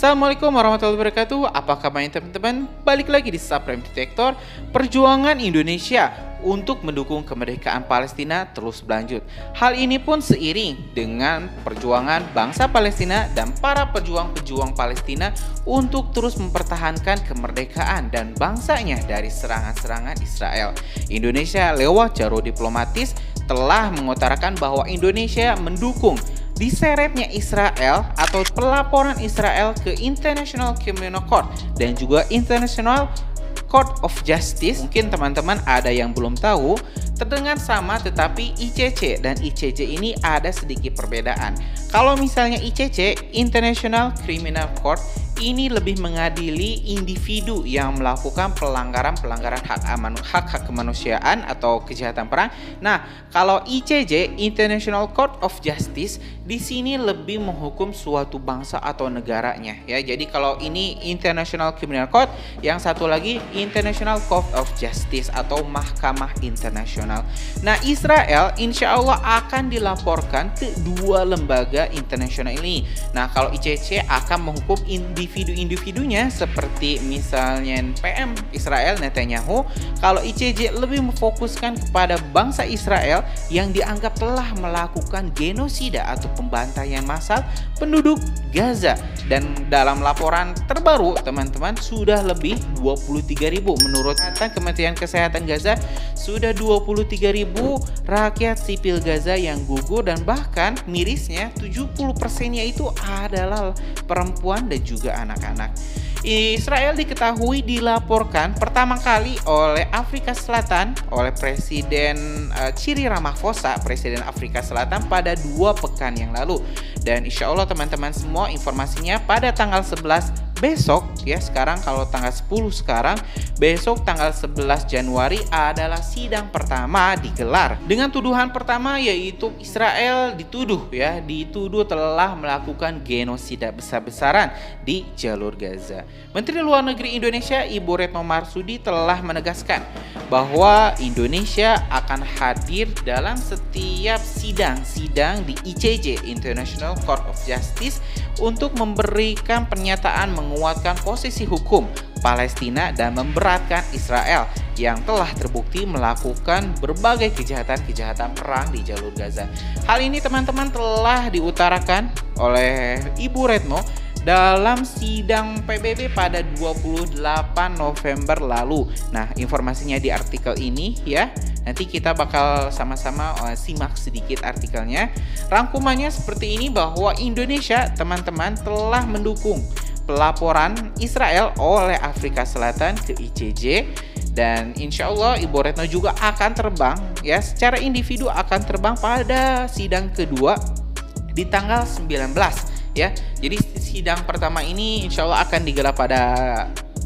Assalamualaikum warahmatullahi wabarakatuh. Apa kabarnya teman-teman? Balik lagi di Supreme Detector. Perjuangan Indonesia untuk mendukung kemerdekaan Palestina terus berlanjut. Hal ini pun seiring dengan perjuangan bangsa Palestina dan para pejuang-pejuang Palestina untuk terus mempertahankan kemerdekaan dan bangsanya dari serangan-serangan Israel. Indonesia lewat jalur diplomatis telah mengutarakan bahwa Indonesia mendukung diseretnya Israel atau pelaporan Israel ke International Criminal Court dan juga International Court of Justice. Mungkin teman-teman ada yang belum tahu, terdengar sama tetapi ICC dan ICJ ini ada sedikit perbedaan. Kalau misalnya ICC, International Criminal Court, ini lebih mengadili individu yang melakukan pelanggaran hak kemanusiaan atau kejahatan perang. Nah, kalau ICJ, International Court of Justice, di sini lebih menghukum suatu bangsa atau negaranya ya. Jadi kalau ini International Criminal Court, yang satu lagi International Court of Justice atau Mahkamah Internasional. Nah, Israel insya Allah akan dilaporkan ke dua lembaga internasional ini. Nah, kalau ICC akan menghukum individu-individunya seperti misalnya PM Israel Netanyahu. Kalau ICJ lebih memfokuskan kepada bangsa Israel yang dianggap telah melakukan genosida atau pembantaian massal penduduk Gaza. Dan dalam laporan terbaru teman-teman sudah lebih 23.000 menurut data Kementerian Kesehatan Gaza, sudah 23.000 rakyat sipil Gaza yang gugur dan bahkan mirisnya 70%-nya itu adalah perempuan dan juga anak-anak. Israel diketahui dilaporkan pertama kali oleh Afrika Selatan oleh Presiden Cyril Ramaphosa, Presiden Afrika Selatan pada 2 pekan yang lalu. Dan insya Allah teman-teman semua informasinya pada tanggal 11 besok ya, sekarang kalau tanggal 10 sekarang, besok tanggal 11 Januari adalah sidang pertama digelar. Dengan tuduhan pertama yaitu Israel dituduh telah melakukan genosida besar-besaran di jalur Gaza. Menteri Luar Negeri Indonesia Ibu Retno Marsudi telah menegaskan bahwa Indonesia akan hadir dalam setiap sidang di ICJ, International Court of Justice, untuk memberikan pernyataan menguatkan posisi hukum Palestina dan memberatkan Israel yang telah terbukti melakukan berbagai kejahatan perang di jalur Gaza. Hal ini teman-teman telah diutarakan oleh Ibu Retno dalam sidang PBB pada 28 November lalu. Nah, informasinya di artikel ini ya. Nanti kita bakal sama-sama simak sedikit artikelnya. Rangkumannya seperti ini bahwa Indonesia teman-teman telah mendukung pelaporan Israel oleh Afrika Selatan ke ICJ. Dan insya Allah Ibu Retno juga akan terbang ya, secara individu akan terbang pada sidang kedua di tanggal 19 ya. Jadi sidang pertama ini insya Allah akan digelar pada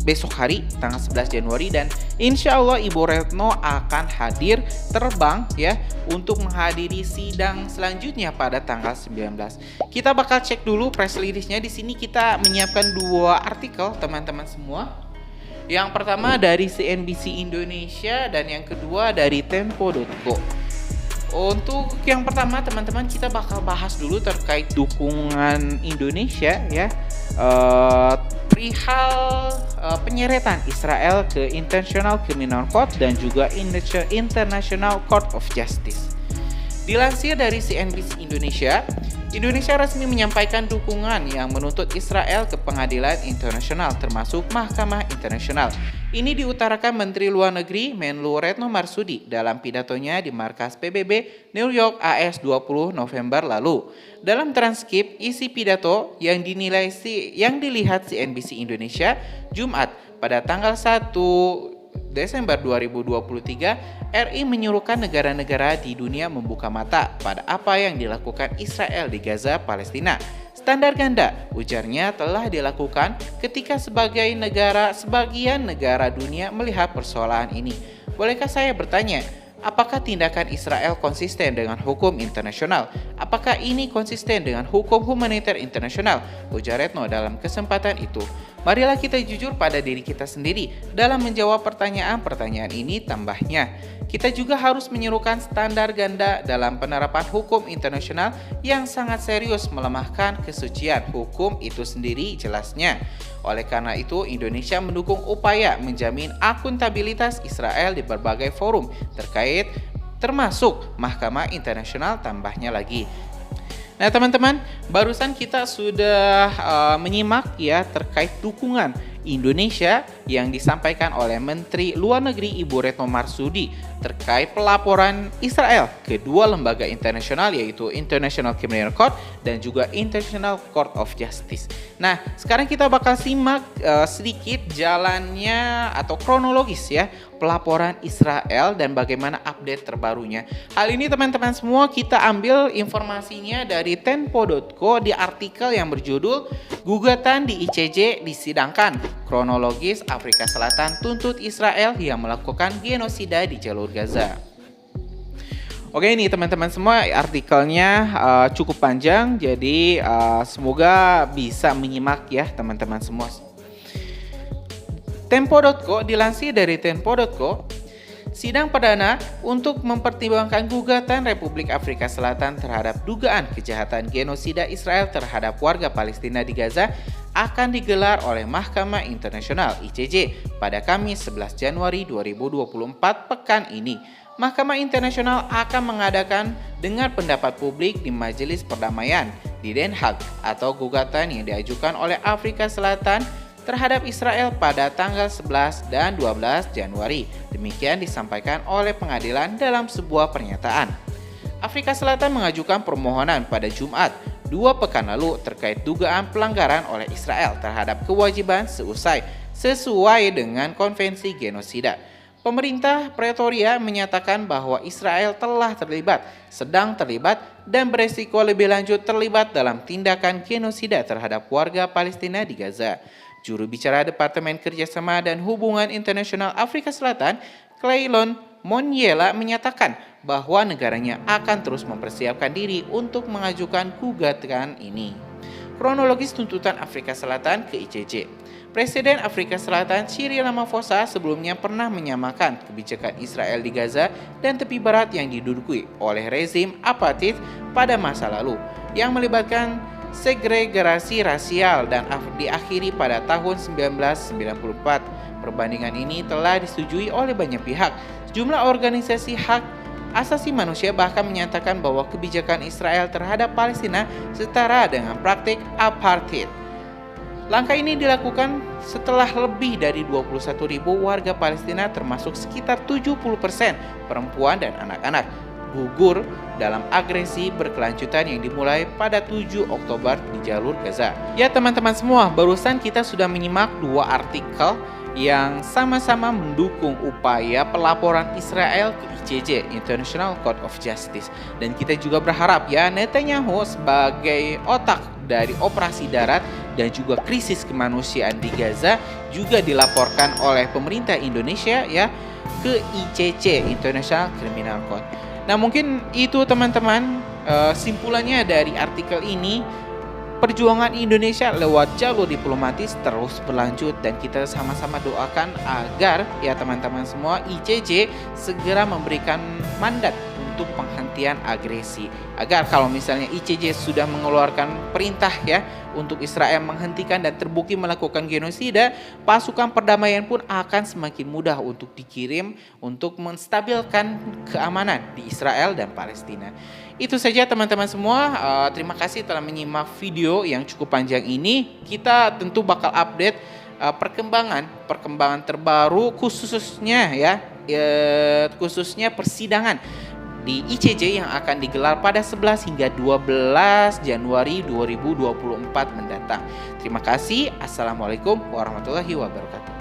besok hari tanggal 11 Januari dan insya Allah Ibu Retno akan hadir terbang ya untuk menghadiri sidang selanjutnya pada tanggal 19. Kita bakal cek dulu press release-nya. Di sini kita menyiapkan 2 artikel teman-teman semua. Yang pertama dari CNBC Indonesia dan yang kedua dari Tempo.co. Untuk yang pertama teman-teman kita bakal bahas dulu terkait dukungan Indonesia ya perihal penyeretan Israel ke International Criminal Court dan juga International Court of Justice. Dilansir dari CNBC Indonesia, Indonesia resmi menyampaikan dukungan yang menuntut Israel ke pengadilan internasional termasuk Mahkamah Internasional. Ini diutarakan Menteri Luar Negeri Menlu Retno Marsudi dalam pidatonya di markas PBB New York AS 20 November lalu. Dalam transkrip isi pidato yang dilihat CNBC Indonesia Jumat pada tanggal 1 Desember 2023, RI menyuruhkan negara-negara di dunia membuka mata pada apa yang dilakukan Israel di Gaza, Palestina. Standar ganda, ujarnya, telah dilakukan ketika sebagian negara dunia melihat persoalan ini. Bolehkah saya bertanya, Apakah tindakan Israel konsisten dengan hukum internasional? Apakah ini konsisten dengan hukum humaniter internasional? Ujar Retno dalam kesempatan itu. Marilah kita jujur pada diri kita sendiri dalam menjawab pertanyaan-pertanyaan ini, tambahnya. Kita juga harus menyerukan standar ganda dalam penerapan hukum internasional yang sangat serius melemahkan kesucian hukum itu sendiri, jelasnya. Oleh karena itu, Indonesia mendukung upaya menjamin akuntabilitas Israel di berbagai forum terkait, termasuk Mahkamah Internasional, tambahnya lagi. Nah teman-teman, barusan kita sudah menyimak ya terkait dukungan Indonesia yang disampaikan oleh Menteri Luar Negeri Ibu Retno Marsudi terkait pelaporan Israel ke dua lembaga internasional, yaitu International Criminal Court dan juga International Court of Justice. Nah, sekarang kita bakal simak sedikit jalannya atau kronologis ya pelaporan Israel dan bagaimana update terbarunya. Hal ini teman-teman semua kita ambil informasinya dari tempo.co di artikel yang berjudul "Gugatan di ICJ disidangkan, kronologis Afrika Selatan tuntut Israel yang melakukan genosida di jalur Gaza." Oke, ini teman-teman semua artikelnya cukup panjang, jadi semoga bisa menyimak ya teman-teman semua. Tempo.co, dilansir dari Tempo.co, sidang perdana untuk mempertimbangkan gugatan Republik Afrika Selatan terhadap dugaan kejahatan genosida Israel terhadap warga Palestina di Gaza akan digelar oleh Mahkamah Internasional ICJ pada Kamis 11 Januari 2024 pekan ini. Mahkamah Internasional akan mengadakan dengar pendapat publik di Majelis Perdamaian di Den Haag atau gugatan yang diajukan oleh Afrika Selatan terhadap Israel pada tanggal 11 dan 12 Januari. Demikian disampaikan oleh pengadilan dalam sebuah pernyataan. Afrika Selatan mengajukan permohonan pada Jumat 2 pekan lalu terkait dugaan pelanggaran oleh Israel terhadap kewajiban sesuai dengan konvensi genosida. Pemerintah Pretoria menyatakan bahwa Israel telah terlibat, sedang terlibat, dan beresiko lebih lanjut terlibat dalam tindakan genosida terhadap warga Palestina di Gaza. Juru bicara Departemen Kerjasama dan Hubungan Internasional Afrika Selatan, Cleylon Monyela, menyatakan bahwa negaranya akan terus mempersiapkan diri untuk mengajukan gugatan ini. Kronologis tuntutan Afrika Selatan ke ICJ. Presiden Afrika Selatan Cyril Ramaphosa sebelumnya pernah menyamakan kebijakan Israel di Gaza dan tepi barat yang diduduki oleh rezim apartheid pada masa lalu, yang melibatkan segregasi rasial dan diakhiri pada tahun 1994. Perbandingan ini telah disetujui oleh banyak pihak. Sejumlah organisasi hak asasi manusia bahkan menyatakan bahwa kebijakan Israel terhadap Palestina setara dengan praktik apartheid. Langkah ini dilakukan setelah lebih dari 21.000 warga Palestina termasuk sekitar 70% perempuan dan anak-anak gugur dalam agresi berkelanjutan yang dimulai pada 7 Oktober di jalur Gaza. Ya teman-teman semua, barusan kita sudah menyimak dua artikel yang sama-sama mendukung upaya pelaporan Israel ke ICJ, International Court of Justice. Dan kita juga berharap ya Netanyahu sebagai otak dari operasi darat dan juga krisis kemanusiaan di Gaza juga dilaporkan oleh pemerintah Indonesia ya ke ICC, International Criminal Court. Nah mungkin itu teman-teman simpulannya dari artikel ini. Perjuangan Indonesia lewat jalur diplomatis terus berlanjut dan kita sama-sama doakan agar ya teman-teman semua ICJ segera memberikan mandat untuk penghentian agresi, agar kalau misalnya ICJ sudah mengeluarkan perintah ya untuk Israel menghentikan dan terbukti melakukan genosida, pasukan perdamaian pun akan semakin mudah untuk dikirim untuk menstabilkan keamanan di Israel dan Palestina. Itu saja teman-teman semua, terima kasih telah menyimak video yang cukup panjang ini. Kita tentu bakal update perkembangan terbaru khususnya persidangan di ICJ yang akan digelar pada 11 hingga 12 Januari 2024 mendatang. Terima kasih. Assalamualaikum warahmatullahi wabarakatuh.